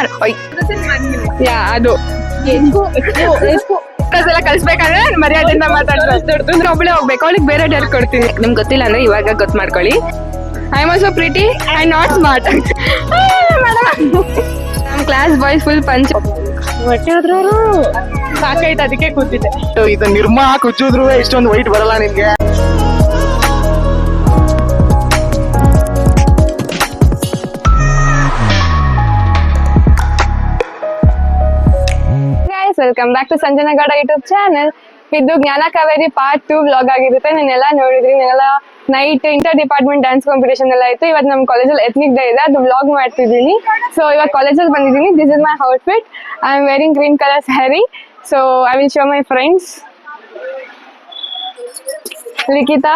R ಯಾ ಅದು ಎಲ್ಲ ಕಲ್ಸ್ಬೇಕಾದ್ರೆ ಮರ್ಯಾದೆಯಿಂದ ಮಾತಾಡ್ತಾರೆ. ಒಬ್ಬಳೆ ಹೋಗ್ಬೇಕು, ಅವಳಿಗೆ ಬೇರೆ ಡೇರ್ ಕೊಡ್ತೀನಿ. ನಿಮ್ಗೆ ಗೊತ್ತಿಲ್ಲ ಅಂದ್ರೆ ಇವಾಗ ಗೊತ್ತು ಮಾಡ್ಕೊಳ್ಳಿ. I am also pretty and not smart. ನಮ್ ಕ್ಲಾಸ್ ಬಾಯ್ಸ್ ಫುಲ್ ಪಂಚ್ ಹೊಟ್ಟೆ ಹೋದ್ರು ಸಾಕಾಯ್ತು, ಅದಕ್ಕೆ ಕೂತಿದ್ದೆ. ಇದು ನಿರ್ಮಾ ಕುಚ್ಚಿದ್ರು ಇಷ್ಟೊಂದು ವೈಟ್ ಬರಲ್ಲ ನಿಮ್ಗೆ. Welcome back to Sanjana Gowda YouTube channel. ಇದು ಜ್ಞಾನ ಕಾವೇರಿ ಪಾರ್ಟ್ 2 ವ್ಲಾಗ್ ಆಗಿರುತ್ತೆ. ನೀನೆಲ್ಲ ನೋಡಿದ್ರಿ, ನೀನೆಲ್ಲ night inter department dance competition ಎಲ್ಲ ಇತ್ತು. ಇವತ್ತು ನಮ್ಮ ಕಾಲೇಜಲ್ಲಿ ಎಥ್ನಿಕ್ ಡೇ ಇದೆ, ಅದು ವ್ಲಾಗ್ ಮಾಡ್ತಿದ್ದೀನಿ. ಸೊ ಇವಾಗ ಕಾಲೇಜಲ್ಲಿ ಬಂದಿದ್ದೀನಿ. This is my outfit. I am wearing green colour sari. So I will show my friends. Likhitha,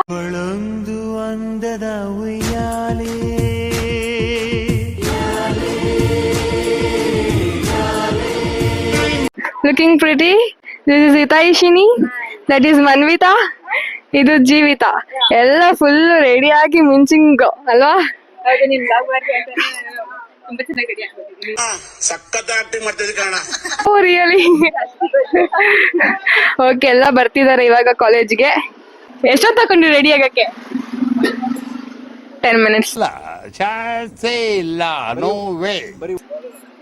looking pretty. This is Hitaishini, that is Manvita, ಇದು ಜೀವಿತಾ. ಎಲ್ಲ ಫುಲ್ ರೆಡಿ ಆಗಿ ಮಿಂಚಿಂಗ್ ಅಲ್ವಾ? Oh really? ಓಕೆ, ಎಲ್ಲ ಬರ್ತಿದ್ದಾರೆ ಇವಾಗ ಕಾಲೇಜ್ಗೆ. ಎಷ್ಟೊತ್ತು ತಗೊಂಡು ರೆಡಿ ಆಗಕ್ಕೆ? 10 minutes.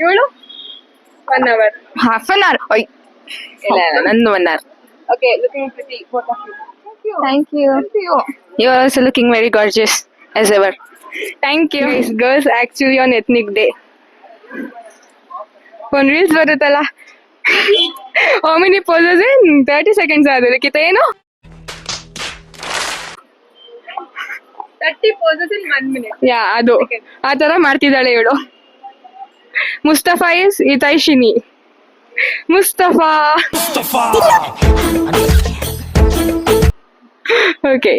ಇವಳು 1 hour, half an hour. ಇಲ್ಲ ನಂದು 1 hour. Okay, looking pretty, both of you. Thank you. You are also looking very gorgeous as ever. Thank you. Guys, girls actually on ethnic day. ಒಂದು reels ಬರುತ್ತಲ್ಲ, how many poses in 30 seconds ಆದ್ರೆ ಲಿಖಿತ ಏನು 30 poses in 1 minute. ಯಾ, ಅದು ಆ ತರ ಮಾಡ್ತಿದ್ದಾಳೆ ಇವಳು. ಮುಸ್ತಫಾ ಇಸ್ ಹಿತೈಷಿನಿ. ಮುಸ್ತಫಾ. ಓಕೆ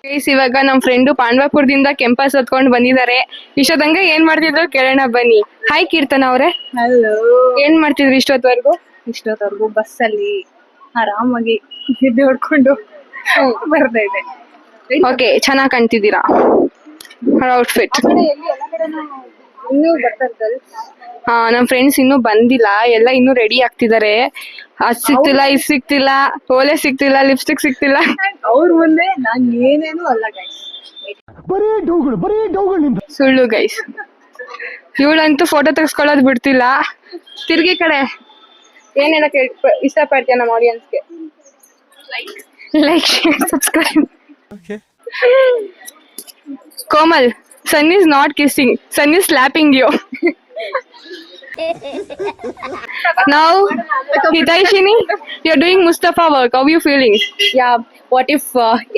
ಗೈಸ್, ಇವಾಗ ನಮ್ಮ ಫ್ರೆಂಡು ಪಾಂಡವಪುರದಿಂದ ಕೆಂಪಸ್ ಹೊತ್ಕೊಂಡು ಬಂದಿದ್ದಾರೆ. ಇಷ್ಟೊತ್ತಂಗ ಏನ್ ಮಾಡ್ತಿದ್ರು ಕೇಳೋಣ ಬನ್ನಿ. ಹಾಯ್ ಕೀರ್ತನ ಅವ್ರೆ. ಹಲೋ. ಏನ್ ಮಾಡ್ತಿದ್ರು ಇಷ್ಟೊತ್ತವರೆಗೂ ಬಸ್ಸಲ್ಲಿ ಆರಾಮಾಗಿ ನಿದ್ದೆ ಹೊಡ್ಕೊಂಡು ಬರ್ತಾ ಇದೆ. ಓಕೆ, ಚೆನ್ನಾಗಿ ಕಾಣ್ತಿದ್ದೀರಾ. ಔಟ್ಫಿಟ್. ನಮ್ ಫ್ರೆಂಡ್ಸ್ ಇನ್ನೂ ಬಂದಿಲ್ಲ, ಎಲ್ಲ ಇನ್ನೂ ರೆಡಿ ಆಗ್ತಿದ್ದಾರೆ. ಅದ್ ಸಿಕ್ತಿಲ್ಲ, ಇದ್ ಸಿಕ್ತಿಲ್ಲ, ಓಲೆ ಸಿಕ್ತಿಲ್ಲ, ಲಿಪ್ಸ್ಟಿಕ್ ಸಿಕ್ತಿಲ್ಲ. ಅವ್ರ ಮುಂದೆ ನಾನ್ ಏನೇನು ಅಲ್ಲ ಗೈಸ್, ಸುಳ್ಳು ಗೈಸ್. ಇವಳಂತೂ ಫೋಟೋ ತೆಗೆಸ್ಕೊಳ್ಳೋದು ಬಿಡ್ತಿಲ್ಲ. ತಿರ್ಗಿ ಕಡೆ ಏನ್ ಹೇಳಕ್ ಇಷ್ಟಪಡ್ತೀಯ ನಮ್ಮ ಆಡಿಯನ್ಸ್ಗೆ? Like, share, subscribe. Komal, Sun is not kissing. Sun is slapping you. Now, Hitaishini, you're doing Mustafa work. How are you feeling? Yeah, what if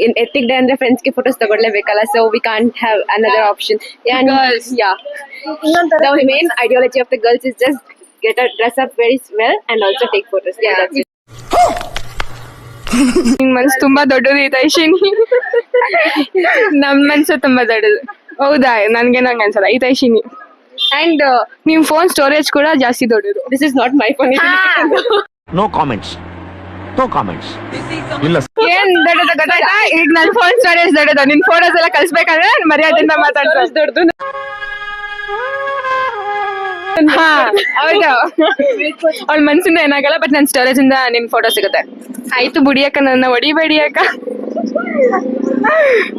in ethnic day and friends ki photos tagodlebekala, so we can't have another option. Yeah, girls. Yeah. The main ideology of the girls is just get a dress up very well and also take photos. Yeah, that's it. ನಿನ್ ಮನ್ಸು ತುಂಬಾ ದೊಡ್ಡದು ಹಿತೈಷಿನಿ. ನಮ್ ಮನ್ಸು ತುಂಬಾ ದೊಡ್ಡದು. ಹೌದಾ? ನನ್ಗೆ ನಂಗೆ ಅನ್ಸಲ್ಲ ಹಿತೈಷಿನಿ. ಅಂಡ್ ನಿಮ್ ಫೋನ್ ಸ್ಟೋರೇಜ್ ಕೂಡ ಜಾಸ್ತಿ ದೊಡ್ಡದು. This is not my phone. No comments. ಇಲ್ಲ ಏನ್ ದೊಡ್ಡದು ಗೊತ್ತಾಯ್ತಾ? ಈಗ ನನ್ ಫೋನ್ ಸ್ಟೋರೇಜ್ ದೊಡ್ಡದು. ನಿನ್ ಫೋಟೋಸ್ ಎಲ್ಲ ಕಳ್ಸ್ಬೇಕಾದ್ರೆ ಮರ್ಯಾದೆಯಿಂದ ಮಾತಾಡ್ತಾರೆ. ದೊಡ್ಡದು. ಹಾ ಹೌದು, ಅವಳ ಮನ್ಸಿಂದ ಏನಾಗಲ್ಲ, ಬಟ್ ನನ್ ಸ್ಟೋರೇಜ್ ಇಂದ ನಿನ್ ಫೋಟೋ ಸಿಗುತ್ತೆ. ಆಯ್ತು ಬುಡಿಯಕ್ಕ, ನನ್ನ ಹೊಡಿಬೇಡಿ ಅಕ್ಕ.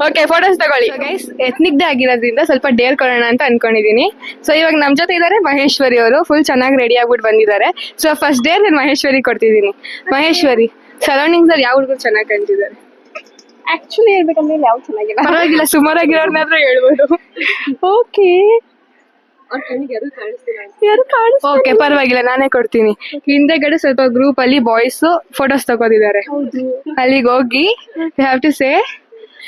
ಓಕೆ, ಫೋಟೋಸ್ ತಗೊಳ್ಳಿ. ಗೈಸ್, ಎಥ್ನಿಕ್ ಡೇ ಆಗಿರೋದ್ರಿಂದ ಸ್ವಲ್ಪ ಡೇರ್ ಕೊಡೋಣ ಅಂತ ಅನ್ಕೊಂಡಿದೀನಿ. ಸೊ ಇವಾಗ ನಮ್ ಜೊತೆ ಇದಾರೆ ಮಹೇಶ್ವರಿ ಅವರು. ಫುಲ್ ಚೆನ್ನಾಗಿ ರೆಡಿ ಆಗ್ಬಿಟ್ಟು ಬಂದಿದ್ದಾರೆ. ಸೊ ಫಸ್ಟ್ ಡೇರ್ ನಾನು ಮಹೇಶ್ವರಿ ಕೊಡ್ತಿದ್ದೀನಿ. ಮಹೇಶ್ವರಿ, ಸರೌಂಡಿಂಗ್ಸ್ ಅಲ್ಲಿ ಯಾವ ಹುಡುಗರು ಚೆನ್ನಾಗಿ ಕಾಣ್ತಿದ್ದಾರೆ? Actually ಹೇಳ್ಬೇಕಂದ್ರೆ ಯಾವ್ದು ಚೆನ್ನಾಗಿಲ್ಲ. ಪರವಾಗಿಲ್ಲ, ಸುಮಾರಾಗಿರೋರ್ನಾದ್ರೂ ಹೇಳ್ಬೋದು. ಓಕೆ, ಓಕೆ ಪರವಾಗಿಲ್ಲ, ನಾನೇ ಕೊಡ್ತೀನಿ. ಹಿಂದೆಗಡೆ ಸ್ವಲ್ಪ ಗ್ರೂಪ್ ಅಲ್ಲಿ ಬಾಯ್ಸ್ ಫೋಟೋಸ್ ತಗೋತಿದ್ದಾರೆ. ಅಲ್ಲಿಗೆ ಹೋಗಿ you have to say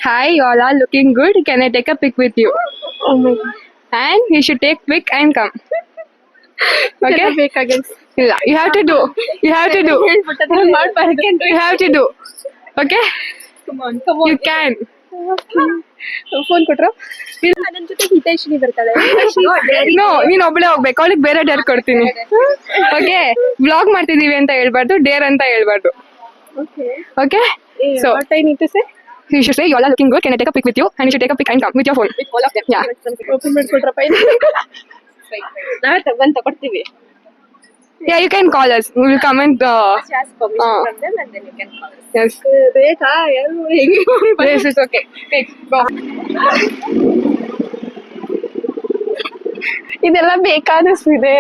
hi, you all are looking good, can I take a pic with you? And you should take pic and come. Okay, ಇಲ್ಲ, you have to do, you have to do, you have to do. Okay, you can. Phone ಕೊಟ್ರು. ನನ್ನ ಜೊತೆ ಹಿತೈಷಿನಿ ಬರ್ತಾಳೆ. No, ನೀನ್ ಒಬ್ಳೆ ಹೋಗ್ಬೇಕು, ಅವಳಿಗೆ ಬೇರೆ ಡೇರ್ ಕೊಡ್ತೀನಿ. ಓಕೆ, ವ್ಲಾಗ್ ಮಾಡ್ತಿದೀವಿ ಅಂತ ಹೇಳ್ಬಾರ್ದು, ಡೇರ್ ಅಂತ ಹೇಳ್ಬಾರ್ದು. Okay, so what I need to say? You should say you all are looking good, can I take a pic with you? And you should take a pic and come with your phone. With all of them. Yeah. Open ಮಾಡ್ಕೊಟ್ರಪ್ಪ ಇದು. ನಾವೇ ಬಂದು ತಗೊಡ್ತೀವಿ. Yeah, you can call us. We will come and Ask permission from them and then you can call us. yes. ಬೇಕಾ ಯಾರು ಹೆಂಗೆ Yes, it's okay. Take, go. ಇದೆಲ್ಲ ಬೇಕಾದಷ್ಟಿದೆ.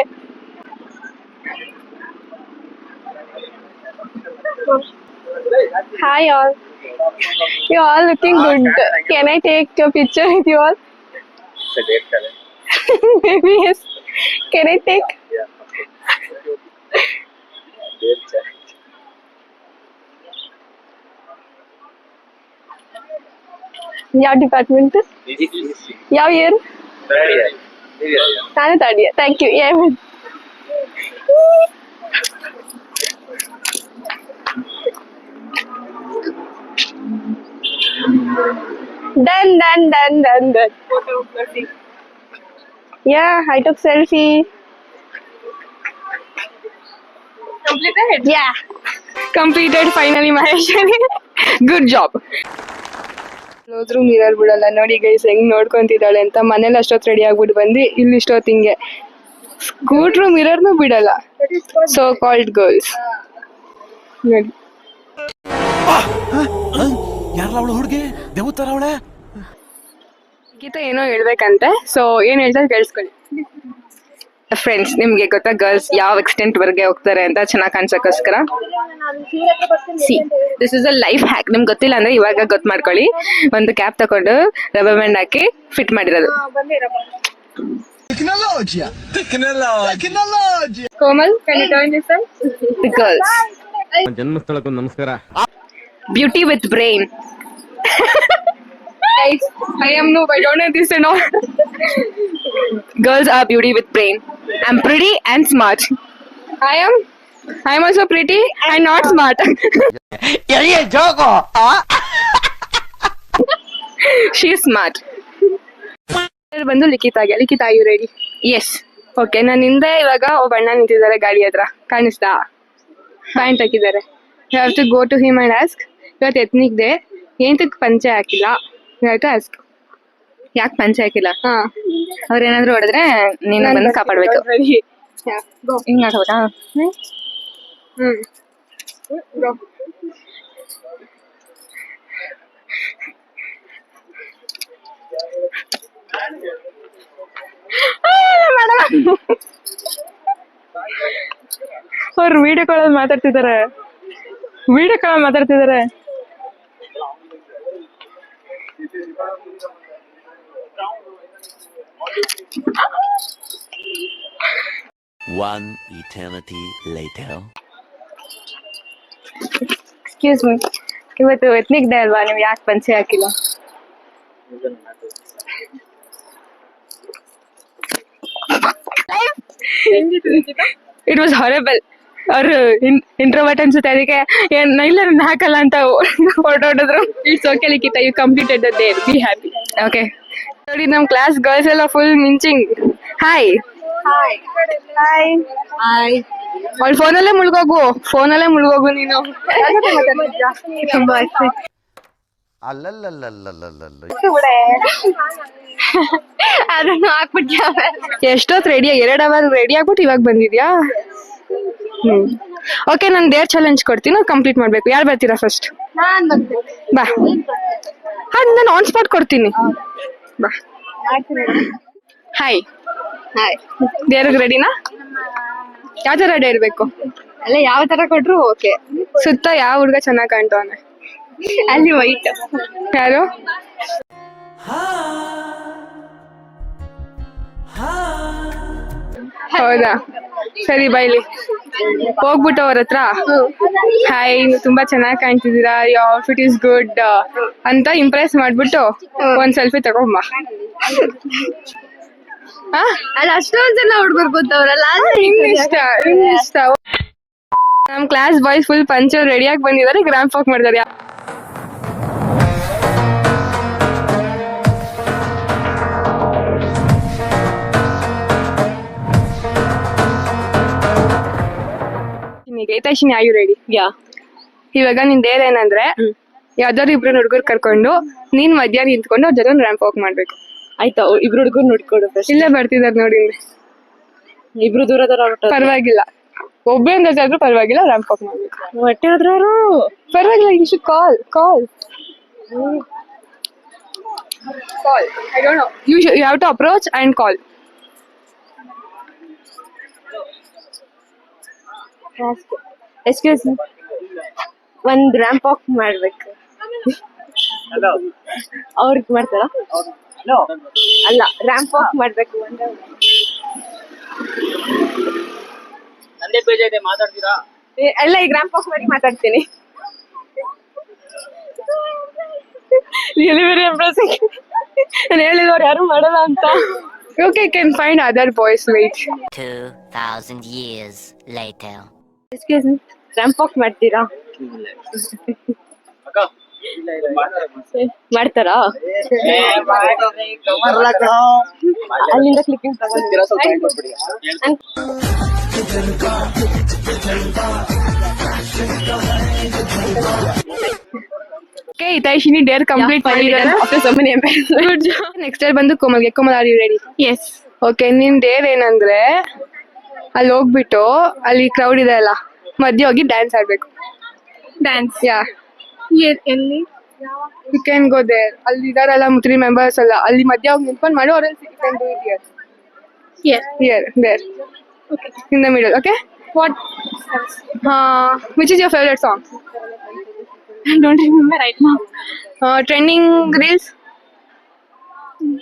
Hi all. You all looking good. Can I take a picture with you all? Maybe yes. Can I take? ಯಾವ department? ಯಾವ year? ನಾನು third year. Thank you. Done. Yeah, I took selfie. Completed? Yeah. Completed finally, Maheshwari. Good job. ಹೋದ್ರು mirror ಬಿಡಲ್ಲ ನೋಡಿ guys ಹೆಂಗ್ ನೋಡ್ಕೊಂತಿದ್ದಾಳೆ ಅಂತ. ಮನೇಲಿ ಅಷ್ಟೊತ್ತು ರೆಡಿ ಆಗ್ಬಿಟ್ಟು ಬಂದು ಇಲ್ಲಿ ಇಷ್ಟೊತ್ತಿಂಗೆ ಸ್ಕೂಟ್ರು ಮಿರರ್ನು ಬಿಡಲ್ಲ. ಸೋ ಕಾಲ್ಡ್ ಗರ್ಲ್ಸ್ ನೋಡಿ. ಯಾರಲ್ಲ ಹುಡುಗಿ ದೇವತರ ಅವಳೆ ಗೀತಾ ಏನೋ ಹೇಳ್ಬೇಕಂತೆ. ಸೊ ಏನ್ ಹೇಳ್ತಾರೆ ಕೇಳಿಸ್ಕೊಳ್ಳಿ. ಫ್ರೆಂಡ್ಸ್, ನಿಮ್ಗೆ ಗೊತ್ತಾ ಗರ್ಲ್ಸ್ ಯಾವ ಎಕ್ಸ್ಟೆಂಟ್ ವರೆಗೆ ಹೋಗ್ತಾರೆ ಅಂತ ಚೆನ್ನಾಗಿ ಕಾಣಿಸೋಕ್ಕೋಸ್ಕರ? See, this is a life hack. ನಿಮ್ಗೆ ಗೊತ್ತಿಲ್ಲ ಅಂದ್ರೆ ಇವಾಗ ಗೊತ್ತು ಮಾಡ್ಕೊಳ್ಳಿ. ಒಂದು ಕ್ಯಾಪ್ ತಗೊಂಡು ರಬ್ಬರ್ ಬ್ಯಾಂಡ್ ಹಾಕಿ ಫಿಟ್ ಮಾಡಿರೋದು. Komal, can you join this one? The girls. ಜನ್ಮಸ್ಥಳಕ್ಕೂ ನಮಸ್ಕಾರ. Beauty with brain. Guys, I am noob. I don't know this and all. Girls are beauty with brain. I'm pretty and smart. I am also pretty and not smart. She's smart. ಬಂದು ಲಿಖಿತಾಗೆ. Likhita, you ready? Yes. Okay, ನಾನು ಹಿಂದೆ ಇವಾಗ ಒಬ್ಬ ಅಣ್ಣ ನಿಂತಿದ್ದಾರೆ ಗಾಡಿ ಹತ್ರ. ಕಾಣಿಸ್ತಾ? ಪ್ಯಾಂಟ್ ಹಾಕಿದ್ದಾರೆ. You have to go to him and ask, ಇವತ್ತು ಎತ್ನಿಕ್ ಡೇ, ಏಂತಕ್ಕೆ ಪಂಚೆ ಹಾಕಿಲ್ಲ? You have to ask. ಯಾಕೆ ಪಂಚೆ ಹಾಕಿಲ್ಲ? ಹಾ, ಅವ್ರೇನಾದ್ರು ಹೊಡೆದ್ರೆ ನೀನು ಬಂದು ಕಾಪಾಡ್ಬೇಕು. ಹಿಂಗ್ ಹಾಕ್ಬೇಕಾ? ಅವ್ರು ವಿಡಿಯೋ ಕಾಲಲ್ಲಿ ಮಾತಾಡ್ತಿದ್ದಾರೆ. One eternity later. Excuse me, ಇವತ್ತು ಎತ್ನಿಕ್ ಡೇ ಅಲ್ವಾ, ನೀವು ಯಾಕೆ ಪಂಚೆ ಹಾಕಿಲ್ಲ? It was horrible. ಅವ್ರು ಇಂಟ್ರೋವರ್ಟ್ ಅನ್ಸುತ್ತೆ, ಅದಕ್ಕೆ ಇಲ್ಲ ನಾನು ಹಾಕಲ್ಲ ಅಂತ ಹೊರಟೋಡಿದ್ರು. It's okay Likhita, you completed the day, be happy. Okay ನೋಡಿ, ನಮ್ ಕ್ಲಾಸ್ ಗರ್ಲ್ಸ್ ಎಲ್ಲ ಫುಲ್ ಮಿಂಚಿಂಗ್. ಹಾಯ್. ಅವ್ಳು ಫೋನಲ್ಲೇ ಮುಳುಗೋಗು ನೀನು. ಅದನ್ನು ಹಾಕ್ಬಿಟ್ಯಾ? ಎಷ್ಟೊತ್ತು ರೆಡಿ? 2 ಅವರ್ ರೆಡಿ ಆಗ್ಬಿಟ್ಟು ಇವಾಗ ಬಂದಿದ್ಯಾ? ಓಕೆ, ನಾನು ಡೇರ್ ಚಾಲೆಂಜ್ ಕೊಡ್ತೀನಿ, ಕಂಪ್ಲೀಟ್ ಮಾಡ್ಬೇಕು. ಯಾರು ಬರ್ತೀರಾ ಫಸ್ಟ್? ಬಾ. ನಾನು ಆನ್ ಸ್ಪಾಟ್ ಕೊಡ್ತೀನಿ, ಬಾ. ಹಾಯ್. ಡೇರ್ಗೆ ರೆಡಿನಾ? ಯಾವ ತರ ಡೇರ್ ಬೇಕು? ಅಲ್ಲ, ಯಾವ ತರ ಕೊಟ್ರು ಓಕೆ. ಸುತ್ತ ಯಾವ ಹುಡುಗ ಚೆನ್ನಾಗಿ ಕಾಣ್ತವನೆ? ಅಲ್ಲಿ ವೈಟ್. ಯಾರು? ಹೌದಾ, ಸರಿ ಬೈಲಿ. ಹೋಗ್ಬಿಟ್ಟು ಅವ್ರ ಹತ್ರ ಹಾಯ್, ತುಂಬಾ ಚೆನ್ನಾಗಿ ಕಾಣ್ತಿದ್ದೀರಾ, ಯೋರ್ ಔಟ್ಫಿಟ್ ಇಸ್ ಗುಡ್ ಅಂತ ಇಂಪ್ರೆಸ್ ಮಾಡ್ಬಿಟ್ಟು ಒಂದ್ ಸೆಲ್ಫಿ ತಗೊಂಬ. ಅಲ್ಲ, ಅಷ್ಟೊಂದ್ ಜನ ಹುಡುಗರು ಗೊತ್ತವ್ರಲ್ಲ, ಇಷ್ಟ. ನಮ್ ಕ್ಲಾಸ್ ಬಾಯ್ಸ್ ಫುಲ್ ಪಂಚ್ ರೆಡಿಯಾಗಿ ಬಂದಿದ್ದಾರೆ, ಗ್ರಾಂಡ್ ಫಾಕ್ ಮಾಡಿದ್ದಾರೆ. ಗೀತಾಶಿನಿ, ಆರ್ ಯು ರೆಡಿ? ಯಾ. ಇವಾಗ ನಿನ್ ಡೇರ್ ಏನಂದ್ರೆ, ಯಾವ್ದಾದ್ರು 2 ಹುಡುಗರು ಕರ್ಕೊಂಡು ನೀನ್ ಮಧ್ಯ ನಿಂತ್ಕೊಂಡು ಅವ್ರ ಜೊತೆ ರ್ಯಾಂಪ್ ವಾಕ್ ಮಾಡ್ಬೇಕು. ಆಯ್ತಾ? 2 ಹುಡುಗರು ನೋಡ್ಕೊಡು. ಇಲ್ಲೇ ಬರ್ತಿದಾರೆ ನೋಡಿ. ಇಬ್ರು ದೂರ ದೂರ ಪರವಾಗಿಲ್ಲ, ಒಬ್ಬೇ ಒಂದು ಆದ್ರೂ ಪರವಾಗಿಲ್ಲ, ರ್ಯಾಂಪ್ ವಾಕ್ ಮಾಡ್ಬೇಕು. ಹೊಟ್ಟೆ ಹೋದ್ರು ಪರವಾಗಿಲ್ಲ, you should call. I don't know. You have to approach and call. Excuse me, ಒಂದ್ ರ್ಯಾಂಪ್ ವಾಕ್ ಮಾಡ್ಬೇಕು. ಅವ್ರಿಗೆ ಮಾಡ್ತಾರ? ಅಲ್ಲ, ರ್ಯಾಂಪ್ ವಾಕ್ ಮಾಡ್ಬೇಕು. ಅಲ್ಲ, ಈಗ ರ್ಯಾಂಪ್ ವಾಕ್ ಮಾಡಿ ಮಾತಾಡ್ತೀನಿ. Really very embarrassing. ನಾನು ಹೇಳಿದವ್ರು ಯಾರು ಮಾಡಲ್ಲ ಅಂತ. Okay, can find other boys. Wait. 2,000 years later. Excuse me, ramp walk ಮಾಡ್ತೀರಾ? ಮಾಡ್ತಾರಾ? ಅಲ್ಲಿಂದ clipping Okay, Taishini dare complete ಮಾಡಿದ್ದಾರೆ. after so many embarrassment. Good job. Next day ಬಂದು ಕೋಮಲ್ಗೆ. Komal, are you ready? Yes. Okay, ನಿನ್ ಡೇರ್ ಏನಂದ್ರೆ ಅಲ್ಲಿ ಹೋಗ್ಬಿಟ್ಟು ಅಲ್ಲಿ ಕ್ರೌಡ್ ಇದೆ ಅಲ್ಲ, ಮಧ್ಯೆ ಹೋಗಿ ಡ್ಯಾನ್ಸ್ ಆಡ್ಬೇಕು. Dance. ಯಾ, ಎಲ್ಲಿ? You can go there. ಅಲ್ಲಿ ಇದಾರಲ್ಲ 3 members ಅಲ್ಲ, ಅಲ್ಲಿ ಮಧ್ಯೆ ಹೋಗಿ ನಿಂತ್ಕೊಂಡು ಮಾಡು. or else you can do it here. Here, there. Okay. In the middle, okay? What? Which is your favorite song? I don't remember right now. Trending reels?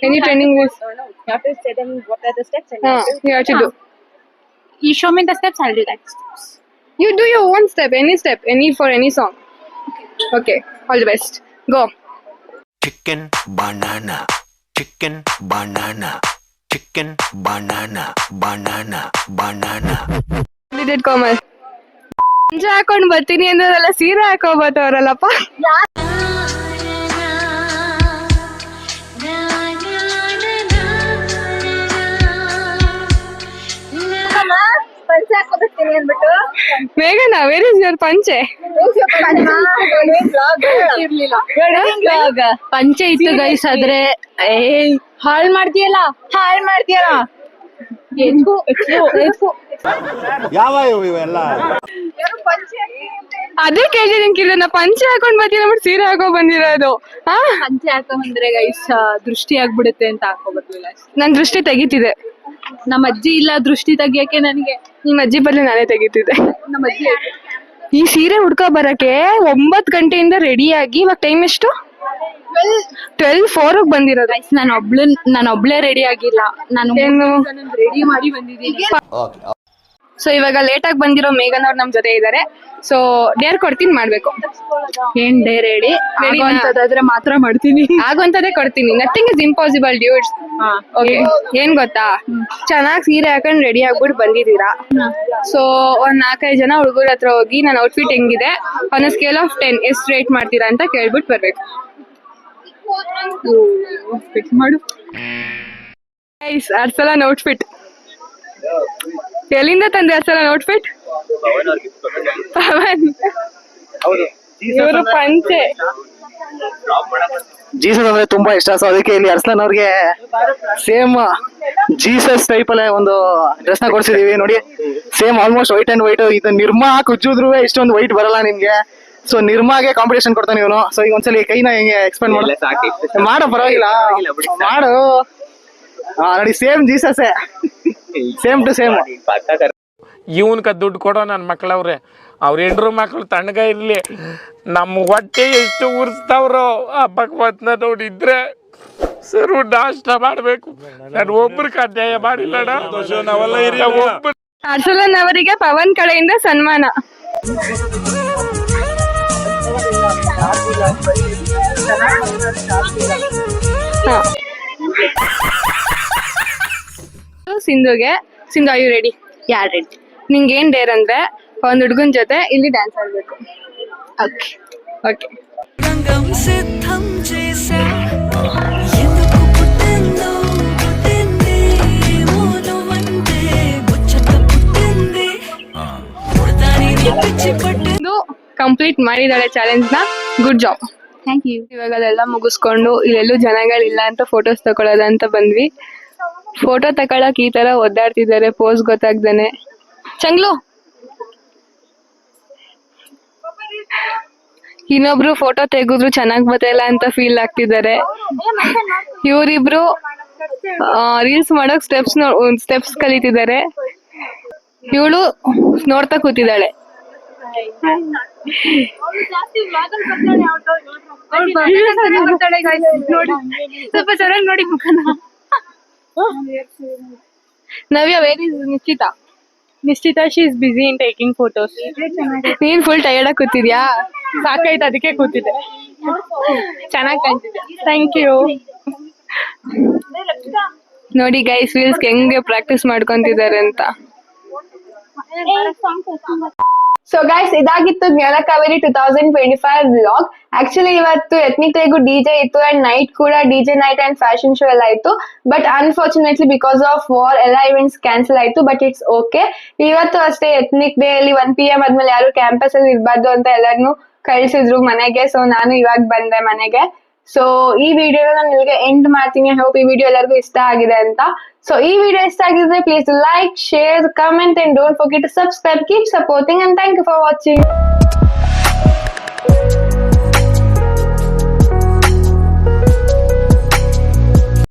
Any trending reels? You have to say them what are the steps and You have to do. you show me the steps, I'll do that. You do your own step, any for any song. Okay, all the best. Go. Chicken banana chicken banana chicken banana banana banana. Did Komal. ಪಂಚೆ ಹಾಕೊಂಡ್ ಬರ್ತೀನಿ ಅಂದ್ರಲ್ಲ, ಸೀರೆ ಹಾಕೊಂಡ್ ಬರ್ತಾವ್ರಲ್ಲಪ್ಪ. ಪಂಚೆ ಹಾಕೋದಕ್ಕೆ ಅಂದ್ಬಿಟ್ಟು ಮೇಘನಾ, ವೇರ್ ಇಸ್ ಯುವರ್ ಪಂಚೆ? ಪಂಚೆ ಇತ್ತು ಗೈಸ್, ಆದ್ರೆ ಹಾಳ್ ಮಾಡ್ತೀಯಲ್ಲ. ಯಾವ ಇವೆಲ್ಲ ಅದೇ ಕೇಳಿದೀನಿ ನಾ ಪಂಚೆ ಹಾಕೊಂಡ್ ಬರ್ತೀನಿ ಅಂದ್ಬಿಟ್ಟು ಸೀರೆ ಹಾಕೊಂಡ್ ಬಂದಿರೋದು. ಪಂಚೆ ಹಾಕೊಂಡ್ಬಂದ್ರೆ ಗೈಸ್ ದೃಷ್ಟಿ ಆಗ್ಬಿಡುತ್ತೆ ಅಂತ ಹಾಕೋಬರ್ಲಿಲ್ಲ. ನನ್ ದೃಷ್ಟಿ ತೆಗಿತಿದೆ. ನಮ್ಮ ಅಜ್ಜಿ ಇಲ್ಲ ದೃಷ್ಟಿ ತೆಗಿಯಕ್ಕೆ ನನಗೆ. ನಿಮ್ ಅಜ್ಜಿ ಬದಲು ನಾನೇ ತೆಗಿತಿದ್ದೆ. ನಮ್ಮ ಅಜ್ಜಿ ಈ ಸೀರೆ ಹುಡ್ಕೋ ಬರಕ್ಕೆ 9 ಗಂಟೆಯಿಂದ ರೆಡಿ ಆಗಿ, ಇವಾಗ ಟೈಮ್ ಎಷ್ಟು? 12:04 ಬಂದಿರೋದು. ನಾನು ಒಬ್ಳೆ ರೆಡಿ ಆಗಿಲ್ಲ, ನಾನು ಏನು ರೆಡಿ ಮಾಡಿ ಬಂದಿದ್ದೀನಿ. ಸೊ ಇವಾಗ ಲೇಟ್ ಆಗಿ ಬಂದಿರೋ ಮೇಘನ್ ಅವ್ರು ನಮ್ ಜೊತೆ ಇದಾರೆ. ಸೊ ಡೇರ್ ಕೊಡ್ತೀನಿ, ಮಾಡ್ಬೇಕು. ಏನ್ ಡೇರ್ ಹೇಳಿ, ಆಗುವಂತದಾದ್ರೆ ಮಾತ್ರ ಮಾಡ್ತೀನಿ. ಆಗುವಂತದೇ ಕೊಡ್ತೀನಿ. Nothing is impossible dudes. Okay, ಏನ್ ಗೊತ್ತಾ, ಚೆನ್ನಾಗಿ ಸೀರೆ ಹಾಕೊಂಡ್ ರೆಡಿ ಆಗ್ಬಿಟ್ಟು ಬಂದಿದ್ದೀರಾ. ಸೊ ಒಂದ್ 4-5 ಜನ ಹುಡುಗರ ಹತ್ರ ಹೋಗಿ ನನ್ನ ಔಟ್ಫಿಟ್ ಹೆಂಗಿದೆ ಆನ್ ಸ್ಕೇಲ್ ಆಫ್ 10 ಎಷ್ಟು ರೇಟ್ ಮಾಡ್ತೀರಾ ಅಂತ ಕೇಳ್ಬಿಟ್ಟು ಬರ್ಬೇಕು. ಫಿಕ್ಸ್ ಮಾಡು. ಅರ್ಸಲನ್ ಔಟ್ಫಿಟ್ ಎಲ್ಲಿಂದ ತಂದೆ? ಅರ್ಸಲನ್ ಔಟ್ಫಿಟ್ ಪವನ್. ಇವರು ಪಂಚೆ. ಜೀಸಸ್ ಅಂದ್ರೆ ತುಂಬಾ ಇಷ್ಟ, ಸೊ ಅದಕ್ಕೆ ಇಲ್ಲಿ ಅರ್ಸ್ಲನ್ ಅವ್ರಿಗೆ ಸೇಮ್ ಜೀಸಸ್ ಟೈಪ್ ಅಲ್ಲೇ ಒಂದು ಡ್ರೆಸ್ ನ ಕೊಡ್ಸಿದೀವಿ. ನೋಡಿ, same almost white and white. ಇದು ನಿರ್ಮಾ ಕುಜ್ಜಿದ್ರು ಇಷ್ಟೊಂದು ವೈಟ್ ಬರಲ್ಲ ನಿಮ್ಗೆ. ಸೊ ನಿರ್ಮಾಗೆ ಕಾಂಪಿಟೇಷನ್ ಕೊಡ್ತಾನೆ ಇವನು. ಸೊ ಈಗ ಒಂದ್ಸಲಿ ಕೈನ ಹೆಂಗೆ ಎಕ್ಸ್ಪೆಂಡ್ ಮಾಡು, ಪರವಾಗಿಲ್ಲ ಮಾಡು. ನೋಡಿ, same Jesus, same to same. ಇವನ್ಕ ದುಡ್ಡು ಕೊಡೋ ನನ್ನ ಮಕ್ಳವ್ರೆ, ಅವ್ರ ಹೆಂಡ್ರು ಮಕ್ಳು ತಣ್ಣಗ ಇರ್ಲಿ. ನಮ್ಮ ಹೊಟ್ಟೆ ಎಷ್ಟು ಉರ್ಸ್ತಾವ್ರೋ ಆ ಭಗವಂತನ ನೋಡಿದ್ರೆ ಸರು ನಾಷ್ಟ ಮಾಡ್ಬೇಕು. ನಾನು ಒಬ್ರಿಗೆ ಅನ್ಯಾಯ ಮಾಡಿಲ್ಲಣ್ಣ. ಒಬ್ರು ಅರ್ಸಲನ್ ಅವರಿಗೆ ಪವನ್ ಕಡೆಯಿಂದ ಸನ್ಮಾನ. ಸಿಂಧುಗೆ. Sindhu, are you ready? ಯಾರ್ ರೆಡಿ? ನಿಂಗೆ ಏನ್ ಡೇರ್ ಅಂದ್ರೆ ಒಂದ್ ಹುಡ್ಗನ್ ಜೊತೆ ಇಲ್ಲಿ ಡ್ಯಾನ್ಸ್ ಆಡ್ಬೇಕು. Okay okay. ಇದು ಕಂಪ್ಲೀಟ್ ಮಾಡಿದಾಳೆ ಚಾಲೆಂಜ್ ನ. Good job. Thank you. ಇವಾಗ ಅದೆಲ್ಲ ಮುಗಿಸ್ಕೊಂಡು ಇಲ್ಲೆಲ್ಲೂ ಜನಗಳಿಲ್ಲ ಅಂತ ಫೋಟೋಸ್ ತಗೊಳ್ಳೋದಂತ ಬಂದ್ವಿ. ಫೋಟೋ ತಗೊಳಕ್ ಈ ತರ ಒದ್ದಾಡ್ತಿದ್ದಾರೆ ಪೋಸ್ ಗೊತ್ತಾಗ್ದೇನೆ. ಚಂಗ್ಲು ಇನ್ನೊಬ್ರು ಫೋಟೋ ತೆಗೆದ್ರು ಚೆನ್ನಾಗ್ ಬರ್ತಿಲ್ಲ ಅಂತ ಫೀಲ್ ಆಗ್ತಿದ್ದಾರೆ. ಇವ್ರಿಬ್ರು ರೀಲ್ಸ್ ಮಾಡೋಕ್ ಸ್ಟೆಪ್ಸ್ ಕಲಿತಿದ್ದಾರೆ. ಇವಳು ನೋಡ್ತಾ ಕೂತಿದ್ದಾಳೆ. ಸ್ವಲ್ಪ ಚೆನ್ನಾಗಿ ನೋಡಿ ಮುಖನ. ನವ್ಯ ವೇರ್ ಇಸ್ ನಿಶ್ಚಿತ? Nishchita, she is busy in taking photos. ನೀನ್ ಫುಲ್ ಟಯರ್ಡ್ ಆಗಿ ಕೂತಿದ್ಯಾ? ಸಾಕಾಯ್ತು ಅದಕ್ಕೆ ಕೂತಿದ್ದೆ. ಚೆನ್ನಾಗ್ ಕಾಣ್ತಿದ್ದೆ. Thank you. ನೋಡಿ ಗೈಸ್ ರೀಲ್ಸ್ ಹೆಂಗೆ ಪ್ರಾಕ್ಟೀಸ್ ಮಾಡ್ಕೊಂತಿದ್ದಾರೆ ಅಂತ. ಸೊ ಗೈಸ್ ಇದಾಗಿತ್ತು ಜ್ಞಾನಕಾವೇರಿ 2025 ವ್ಲಾಗ್. ಆಕ್ಚುಲಿ ಇವತ್ತು ಎಥ್ನಿಕ್ ಡೇಗೂ ಡಿಜೆ ಇತ್ತು ಅಂಡ್ ನೈಟ್ ಕೂಡ DJ night and fashion show ಎಲ್ಲ ಇತ್ತು. But unfortunately because of war ಎಲ್ಲ ಇವೆಂಟ್ಸ್ ಕ್ಯಾನ್ಸಲ್ ಆಯ್ತು. But it's okay. ಇವತ್ತು ಅಷ್ಟೇ ಎಥ್ನಿಕ್ ಡೇ ಅಲ್ಲಿ 1 PM ಆದ್ಮೇಲೆ ಯಾರು ಕ್ಯಾಂಪಸ್ ಅಲ್ಲಿ ಇರ್ಬಾರ್ದು ಅಂತ ಎಲ್ಲಾರ್ನು ಕಳ್ಸಿದ್ರು ಮನೆಗೆ. ಸೊ ನಾನು ಇವಾಗ ಬಂದೆ ಮನೆಗೆ. ಸೊ ಈ ವಿಡಿಯೋನ ನಾನು ಇಲ್ಲಿಗೆ ಎಂಡ್ ಮಾಡ್ತೀನಿ. ಹೋಪ್ ಈ ವಿಡಿಯೋ ಎಲ್ಲರಿಗೂ ಇಷ್ಟ ಆಗಿದೆ ಅಂತ. ಸೊ ಈ ವಿಡಿಯೋ ಇಷ್ಟ ಆಗಿದ್ರೆ please like, share, comment and don't forget to subscribe. Keep supporting and thank you for watching.